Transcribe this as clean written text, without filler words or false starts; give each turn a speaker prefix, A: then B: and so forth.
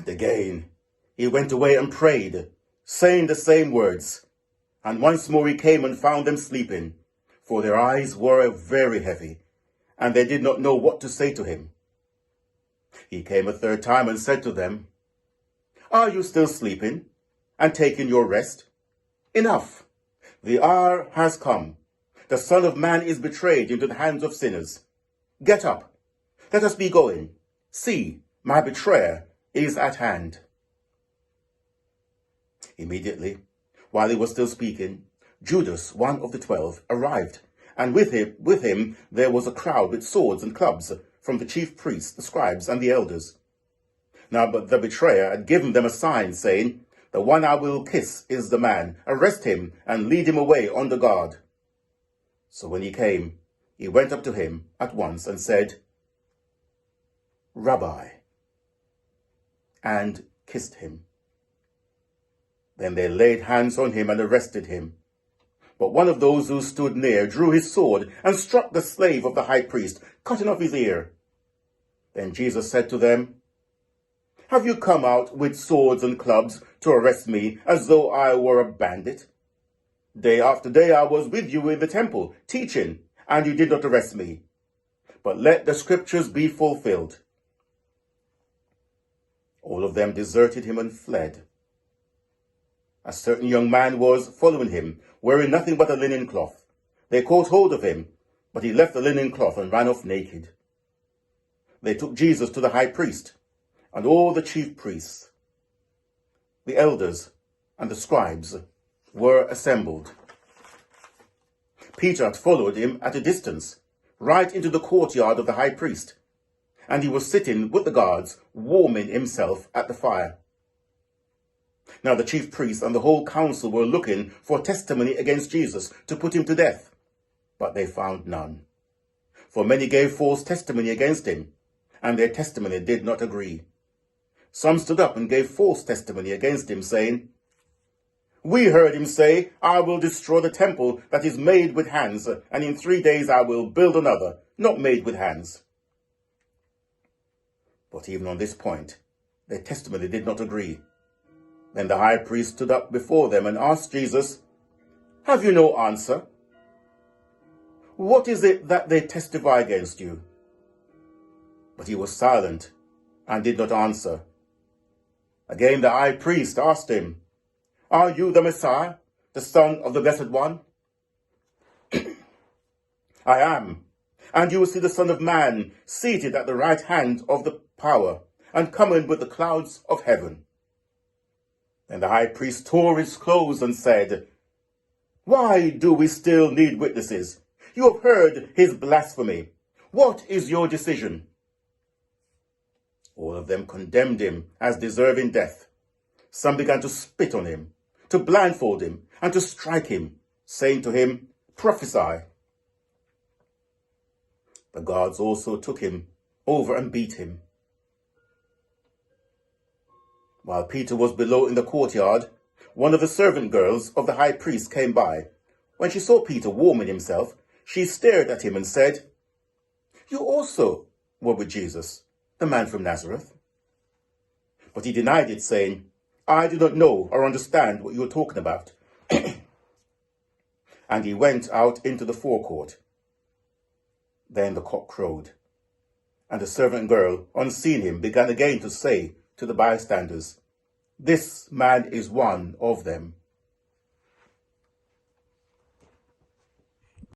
A: And again he went away and prayed, saying the same words. And once more he came and found them sleeping, for their eyes were very heavy, and they did not know what to say to him. He came a third time and said to them, Are you still sleeping and taking your rest? Enough! The hour has come. The Son of Man is betrayed into the hands of sinners. Get up. Let us be going. See, my betrayer is at hand. Immediately, while he was still speaking, Judas, one of the 12, arrived, and with him there was a crowd with swords and clubs from the chief priests, the scribes, and the elders. Now but the betrayer had given them a sign, saying, The one I will kiss is the man. Arrest him and lead him away under guard. So when he came, he went up to him at once and said, Rabbi, and kissed him. Then they laid hands on him and arrested him. But one of those who stood near drew his sword and struck the slave of the high priest, cutting off his ear. Then Jesus said to them, Have you come out with swords and clubs to arrest me as though I were a bandit? Day after day I was with you in the temple, teaching, and you did not arrest me. But let the scriptures be fulfilled. All of them deserted him and fled. A certain young man was following him, wearing nothing but a linen cloth. They caught hold of him, but he left the linen cloth and ran off naked. They took Jesus to the high priest, and all the chief priests, the elders, and the scribes were assembled. Peter had followed him at a distance, right into the courtyard of the high priest, and he was sitting with the guards, warming himself at the fire. Now the chief priests and the whole council were looking for testimony against Jesus to put him to death, but they found none. For many gave false testimony against him, and their testimony did not agree. Some stood up and gave false testimony against him, saying, We heard him say, I will destroy the temple that is made with hands, and in 3 days I will build another, not made with hands. But even on this point, their testimony did not agree. Then the high priest stood up before them and asked Jesus, Have you no answer? What is it that they testify against you? But he was silent and did not answer. Again the high priest asked him, Are you the Messiah, the Son of the Blessed One? I am, and you will see the Son of Man seated at the right hand of the power, and coming with the clouds of heaven. Then the high priest tore his clothes and said, Why do we still need witnesses? You have heard his blasphemy. What is your decision? All of them condemned him as deserving death. Some began to spit on him, to blindfold him, and to strike him, saying to him, Prophesy. The guards also took him over and beat him. While Peter was below in the courtyard, one of the servant girls of the high priest came by. When she saw Peter warming himself, she stared at him and said, You also were with Jesus, the man from Nazareth. But he denied it, saying, I do not know or understand what you are talking about. And he went out into the forecourt. Then the cock crowed, and the servant girl, on seeing him, began again to say to the bystanders, This man is one of them.